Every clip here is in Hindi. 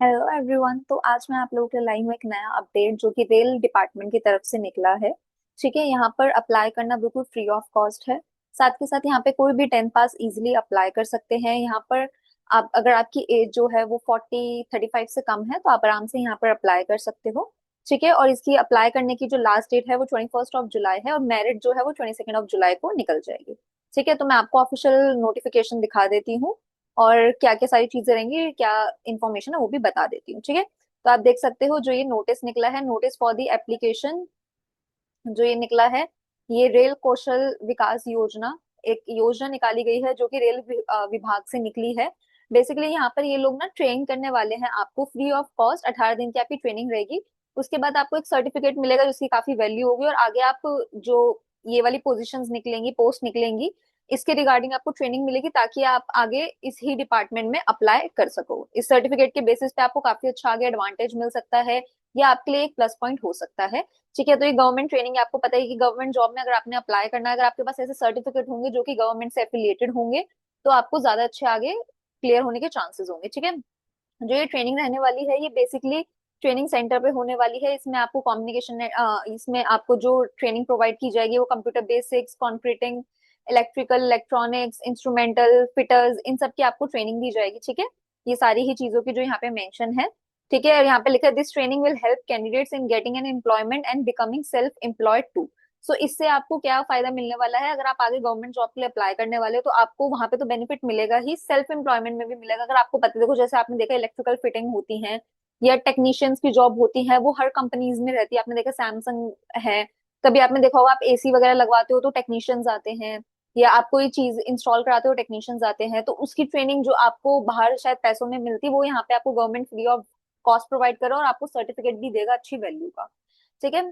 Hello everyone. तो आज मैं आप लोगों के लिए लाई हूँ एक नया अपडेट जो कि रेल डिपार्टमेंट की तरफ से निकला है। ठीक है, यहाँ पर अप्लाई करना बिल्कुल फ्री ऑफ कॉस्ट है। साथ के साथ यहाँ पे कोई भी 10 पास इजीली अप्लाई कर सकते हैं। यहाँ पर आप अगर आपकी एज जो है वो 35 से कम है तो आप आराम से यहाँ पर अप्लाई कर सकते हो। ठीक है, और इसकी अप्लाई करने की जो लास्ट डेट है वो 21 जुलाई है और मेरिट जो है वो 22 जुलाई को निकल जाएगी। ठीक है, तो मैं आपको ऑफिशियल नोटिफिकेशन दिखा देती हूँ और क्या क्या सारी चीजें रहेंगी, क्या इन्फॉर्मेशन है वो भी बता देती हूँ। ठीक है, तो आप देख सकते हो जो ये नोटिस निकला है, नोटिस फॉर द एप्लीकेशन जो ये निकला है, ये रेल कौशल विकास योजना एक योजना निकाली गई है जो कि रेल विभाग से निकली है। बेसिकली यहाँ पर ये लोग ना ट्रेन करने वाले हैं आपको फ्री ऑफ कॉस्ट। 18 दिन की आपकी ट्रेनिंग रहेगी। उसके बाद आपको एक सर्टिफिकेट मिलेगा जिसकी काफी वैल्यू होगी और आगे आप जो ये वाली पोजीशंस निकलेंगी, पोस्ट निकलेंगी, इसके रिगार्डिंग आपको ट्रेनिंग मिलेगी ताकि आप आगे इस ही डिपार्टमेंट में अप्लाई कर सको। इस सर्टिफिकेट के बेसिस पे आपको काफी अच्छा आगे एडवांटेज मिल सकता है। या आपके लिए एक प्लस पॉइंट हो सकता है। ठीक है, तो ये गवर्नमेंट ट्रेनिंग है। आपको पता है कि गवर्नमेंट जॉब में अगर आपने अप्लाई करना है, अगर आपके पास ऐसे सर्टिफिकेट होंगे जो कि गवर्नमेंट से एफिलिएटेड होंगे, तो आपको ज्यादा अच्छे आगे क्लियर होने के चांसेस होंगे। ठीक है, जो ये ट्रेनिंग रहने वाली है ये बेसिकली ट्रेनिंग सेंटर पे होने वाली है। इसमें आपको कम्युनिकेशन, इसमें आपको जो ट्रेनिंग प्रोवाइड की जाएगी वो computer basics, concreting, electrical, electronics, instrumental, fitters, इन सब की आपको ट्रेनिंग दी जाएगी। ठीक है, ये सारी ही चीजों की जो यहाँ पे मेंशन है। ठीक है, और यहाँ पे लिखा है this training will help candidates in getting an employment and becoming self employed too. So इससे आपको क्या फायदा मिलने वाला है, अगर आप आगे गवर्नमेंट जॉब के लिए अप्लाई करने वाले हो तो आपको वहां पे तो बेनिफिट मिलेगा ही, सेल्फ एम्प्लॉयमेंट में भी मिलेगा। अगर आपको पता, देखो जैसे आपने देखा इलेक्ट्रिकल फिटिंग होती है या टेक्नीशियंस की जॉब होती है वो हर कंपनीज में रहती है। आपने देखा सैमसंग है, कभी आपने देखा होगा आप एसी वगैरह लगवाते हो तो टेक्नीशियंस आते हैं, या आप कोई चीज इंस्टॉल कराते हो टेक्नीशियंस आते हैं। तो उसकी ट्रेनिंग जो आपको बाहर शायद पैसों में मिलती, वो यहाँ पे आपको government free of cost provide करो और आपको सर्टिफिकेट भी देगा अच्छी वैल्यू का। ठीक है,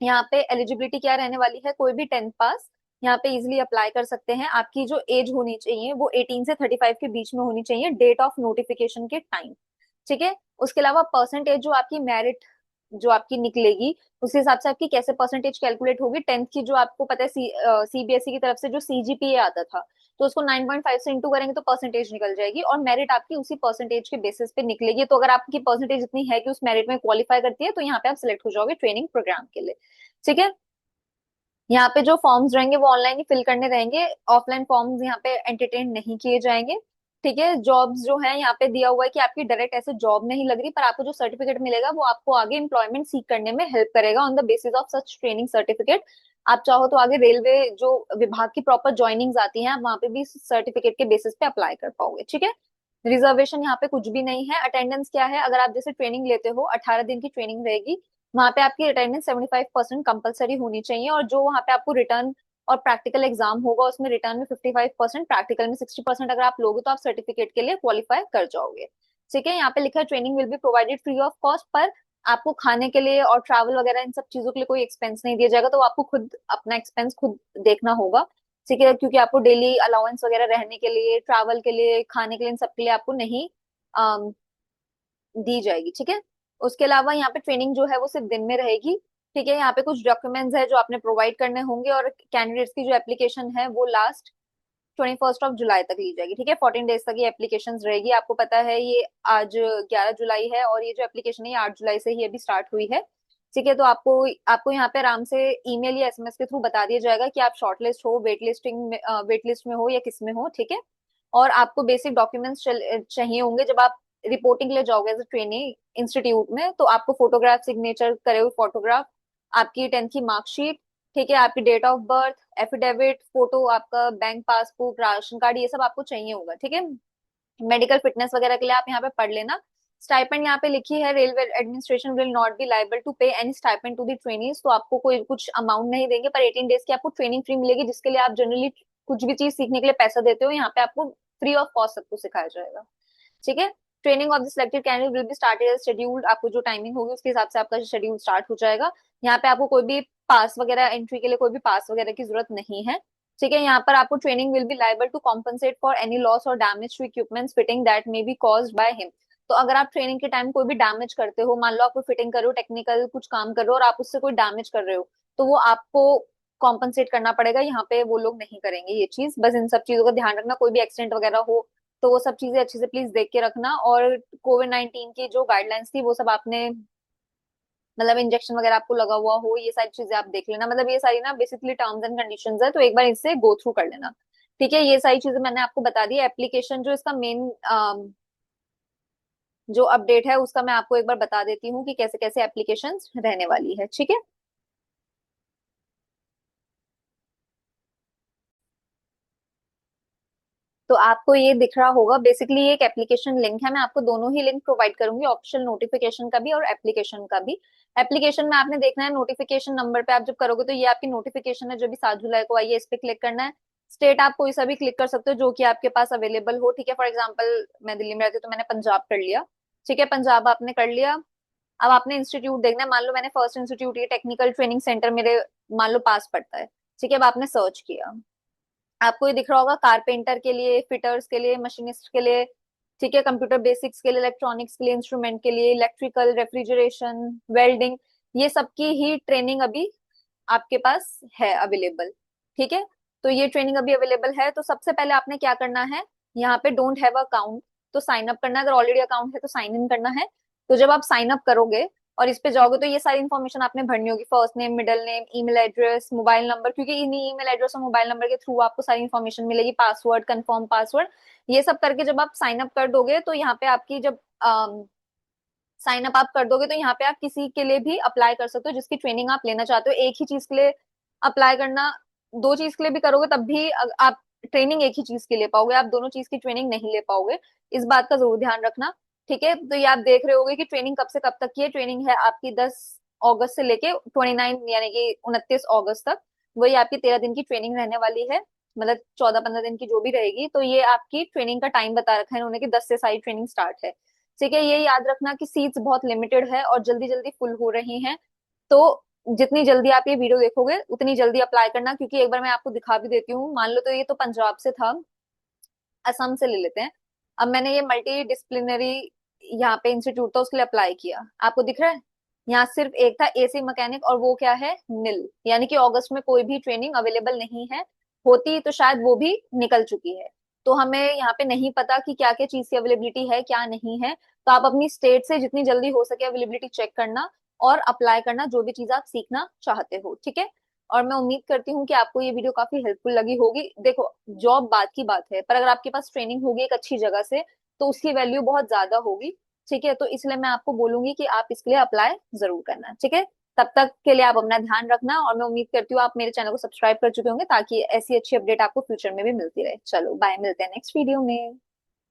यहाँ पे एलिजिबिलिटी क्या रहने वाली है, कोई भी 10 पास यहाँ पे इजिली अप्लाई कर सकते हैं। आपकी जो एज होनी चाहिए वो 18 से 35 के बीच में होनी चाहिए डेट ऑफ नोटिफिकेशन के टाइम। ठीक है, उसके अलावा परसेंटेज जो आपकी मेरिट जो आपकी निकलेगी उस हिसाब से आपकी कैसे परसेंटेज कैलकुलेट होगी। 10th की जो आपको पता है सीबीएसई की तरफ से जो सीजीपीए आता था, तो उसको 9.5 से इंटू करेंगे तो परसेंटेज निकल जाएगी और मेरिट आपकी उसी परसेंटेज के बेसिस पे निकलेगी। तो अगर आपकी परसेंटेज इतनी है कि उस मेरिट में क्वालिफाई करती है तो यहाँ पे आप सिलेक्ट हो जाओगे ट्रेनिंग प्रोग्राम के लिए। ठीक है, यहाँ पे जो फॉर्म्स रहेंगे वो ऑनलाइन ही फिल करने रहेंगे, ऑफलाइन फॉर्म्स यहाँ पे एंटरटेन नहीं किए जाएंगे। ठीक है, जॉब्स जो है यहाँ पे दिया हुआ है कि आपकी डायरेक्ट ऐसे जॉब नहीं लग रही, पर आपको जो सर्टिफिकेट मिलेगा वो आपको आगे एम्प्लॉयमेंट सीख करने में हेल्प करेगा on the basis of such training certificate. आप चाहो तो आगे रेलवे जो विभाग की प्रॉपर ज्वाइनिंग्स आती हैं आप वहां पे भी सर्टिफिकेट के बेसिस पे अप्लाई कर पाओगे। ठीक है, रिजर्वेशन यहाँ पे कुछ भी नहीं है। अटेंडेंस क्या है, अगर आप जैसे ट्रेनिंग लेते हो 18 दिन की ट्रेनिंग रहेगी, वहां पे आपकी अटेंडेंस 75% कंपलसरी होनी चाहिए और जो वहां पे आपको रिटर्न और प्रैक्टिकल एग्जाम होगा उसमें रिटर्न में 55%, प्रैक्टिकल में 60% अगर आप लोगे तो आप सर्टिफिकेट के लिए क्वालिफाई कर जाओगे। ठीक है, यहाँ पे लिखा है training will be provided free of cost, पर आपको खाने के लिए और ट्रैवल वगैरह इन सब चीजों के लिए कोई एक्सपेंस नहीं दिया जाएगा, तो आपको खुद अपना एक्सपेंस खुद देखना होगा। ठीक है, क्योंकि आपको डेली अलाउंस वगैरह रहने के लिए, ट्रैवल के लिए, खाने के लिए, इन सब के लिए आपको नहीं दी जाएगी। ठीक है, उसके अलावा यहाँ पे ट्रेनिंग जो है वो सिर्फ दिन में रहेगी। ठीक है, यहाँ पे कुछ डॉक्यूमेंट्स है जो आपने प्रोवाइड करने होंगे और कैंडिडेट्स की जो एप्लीकेशन है वो लास्ट 21 जुलाई तक ली जाएगी। ठीक है, 14 डेज तक ये एप्लीकेशन रहेगी। आपको पता है ये आज 11 जुलाई है और ये जो एप्लीकेशन है ये 8 जुलाई से ही अभी स्टार्ट हुई है। ठीक है, तो आपको आपको यहाँ पे आराम से ईमेल या एसएमएस के थ्रू बता दिया जाएगा कि आप शॉर्टलिस्ट हो, वेट लिस्ट में हो या किस में हो। ठीक है, और आपको बेसिक डॉक्यूमेंट्स चाहिए होंगे जब आप रिपोर्टिंग के लिए जाओगे एज अ ट्रेनिंग इंस्टीट्यूट में। तो आपको फोटोग्राफ, सिग्नेचर करे हुए फोटोग्राफ, आपकी 10th की मार्कशीट, ठीक है, आपकी date of birth, affidavit, photo, आपका बैंक पासबुक, राशन कार्ड, ये सब आपको चाहिए होगा। ठीक है, मेडिकल फिटनेस वगैरह के लिए आप यहाँ पे पढ़ लेना। स्टाइपेंड यहाँ पे लिखी है, railway administration will not be liable to pay any stipend to the trainees. तो आपको कोई कुछ अमाउंट नहीं देंगे, पर 18 डेज की आपको ट्रेनिंग फ्री मिलेगी जिसके लिए आप जनरली कुछ भी चीज सीखने के लिए पैसा देते हो, यहाँ पे आपको फ्री ऑफ कॉस्ट सब कुछ सिखाया जाएगा। ठीक है, training of the selected candidate will be started as scheduled. आपको जो टाइमिंग होगी उसके हिसाब से आपका शेड्यूल स्टार्ट हो जाएगा। यहाँ पे आपको कोई भी पास वगैरह, एंट्री के लिए कोई भी पास वगैरह की जरूरत नहीं है। ठीक है, यहाँ पर आपको training will be liable to compensate for any loss और damage to equipments fitting that may be caused by him. तो अगर आप ट्रेनिंग के टाइम कोई भी डैमेज करते हो, मान लो आप कोई फिटिंग कर रहे हो, टेक्निकल कुछ काम कर रहे हो और आप उससे कोई डैमेज कर रहे हो, तो वो आपको कॉम्पनसेट करना पड़ेगा। यहाँ पे वो लोग नहीं करेंगे ये चीज। बस इन सब चीजों का ध्यान रखना, कोई भी एक्सीडेंट वगैरह हो तो वो सब चीजें अच्छे से प्लीज देख के रखना। और कोविड-19 की जो गाइडलाइंस थी वो सब आपने, मतलब इंजेक्शन वगैरह आपको लगा हुआ हो, ये सारी चीजें आप देख लेना। मतलब ये सारी ना बेसिकली टर्म्स एंड कंडीशंस है, तो एक बार इससे गो थ्रू कर लेना। ठीक है, ये सारी चीजें मैंने आपको बता दी। एप्लीकेशन जो इसका मेन जो अपडेट है उसका मैं आपको एक बार बता देती हूँ कि कैसे कैसे एप्लीकेशन रहने वाली है। ठीक है, तो आपको ये दिख रहा होगा बेसिकली ये एक एप्लीकेशन लिंक है। मैं आपको दोनों ही लिंक प्रोवाइड करूंगी, ऑफिशियल नोटिफिकेशन का भी और एप्लीकेशन का भी। एप्लीकेशन में आपने देखना है नोटिफिकेशन नंबर पे आप जब करोगे तो ये आपकी नोटिफिकेशन है जो भी 7 जुलाई को आई है, इस पे क्लिक करना है। स्टेट आप कोई सा भी क्लिक कर सकते हो जो कि आपके पास अवेलेबल हो। ठीक है, फॉर एग्जाम्पल मैं दिल्ली में रहती हूँ तो मैंने पंजाब कर लिया। ठीक है, पंजाब आपने कर लिया। अब आपने इंस्टीट्यूट देखना है, मान लो मैंने फर्स्ट इंस्टीट्यूट ये टेक्निकल ट्रेनिंग सेंटर मेरे मान लो पास पड़ता है। ठीक है, अब आपने सर्च किया, आपको ये दिख रहा होगा कारपेंटर के लिए, फिटर्स के लिए, मशीनिस्ट के लिए, ठीक है, कंप्यूटर बेसिक्स के लिए, इलेक्ट्रॉनिक्स के लिए, इंस्ट्रूमेंट के लिए, इलेक्ट्रिकल, रेफ्रिजरेशन, वेल्डिंग, ये सब की ही ट्रेनिंग अभी आपके पास है अवेलेबल। ठीक है, तो ये ट्रेनिंग अभी अवेलेबल है। तो सबसे पहले आपने क्या करना है, यहाँ पे डोंट हैव अकाउंट तो साइन अप करना है। अगर ऑलरेडी अकाउंट है तो साइन इन करना है। तो जब आप साइन अप करोगे और इस पे जाओगे तो ये सारी इन्फॉर्मेशन आपने भरनी होगी, first name, middle name, email address, mobile number, क्योंकि इन्हीं ईमेल एड्रेस और मोबाइल नंबर के थ्रू आपको सारी इन्फॉर्मेशन मिलेगी, पासवर्ड, कंफर्म पासवर्ड, ये सब करके जब आप साइन अप कर दोगे तो यहाँ पे आपकी जब साइन अप आप कर दोगे तो यहाँ पे आप किसी के लिए भी अप्लाई कर सकते हो जिसकी ट्रेनिंग आप लेना चाहते हो। एक ही चीज के लिए अप्लाई करना, दो चीज के लिए भी करोगे तब भी आप ट्रेनिंग एक ही चीज की ले पाओगे, आप दोनों चीज की ट्रेनिंग नहीं ले पाओगे। इस बात का जरूर ध्यान रखना। ठीक है, तो ये आप देख रहे होगे कि ट्रेनिंग कब से कब तक की है। ट्रेनिंग है आपकी 10 अगस्त से लेके 29 यानी कि 29 अगस्त तक। वही आपकी 13 दिन की ट्रेनिंग रहने वाली है, मतलब 14-15 दिन की जो भी रहेगी। तो ये आपकी ट्रेनिंग का टाइम बता रखा है उन्होंने कि 10 से सारी ट्रेनिंग स्टार्ट है। ठीक है, ये याद रखना कि सीट्स बहुत लिमिटेड है और जल्दी जल्दी फुल हो रही हैं। तो जितनी जल्दी आप ये वीडियो देखोगे उतनी जल्दी अप्लाई करना, क्योंकि एक बार मैं आपको दिखा भी देती हूँ। मान लो तो ये तो पंजाब से था, असम से ले लेते हैं। अब मैंने ये मल्टी डिसिप्लिनरी यहाँ पे इंस्टीट्यूट था उसके लिए अप्लाई किया, आपको दिख रहा है यहाँ सिर्फ एक था एसी मैकेनिक, और वो क्या है, नील, यानी कि अगस्त में कोई भी ट्रेनिंग अवेलेबल नहीं है। होती तो शायद वो भी निकल चुकी है। तो हमें यहाँ पे नहीं पता कि क्या क्या चीज की अवेलेबिलिटी है क्या नहीं है। तो आप अपनी स्टेट से जितनी जल्दी हो सके अवेलेबिलिटी चेक करना और अप्लाई करना जो भी चीज आप सीखना चाहते हो। ठीक है, और मैं उम्मीद करती हूँ कि आपको ये वीडियो काफी हेल्पफुल लगी होगी। देखो, जॉब बात की बात है, पर अगर आपके पास ट्रेनिंग होगी एक अच्छी जगह से तो उसकी वैल्यू बहुत ज्यादा होगी। ठीक है, तो इसलिए मैं आपको बोलूंगी कि आप इसके लिए अप्लाई जरूर करना। ठीक है, तब तक के लिए आप अपना ध्यान रखना, और मैं उम्मीद करती हूँ आप मेरे चैनल को सब्सक्राइब कर चुके होंगे ताकि ऐसी अच्छी अपडेट आपको फ्यूचर में भी मिलती रहे। चलो बाय, मिलते हैं नेक्स्ट वीडियो में।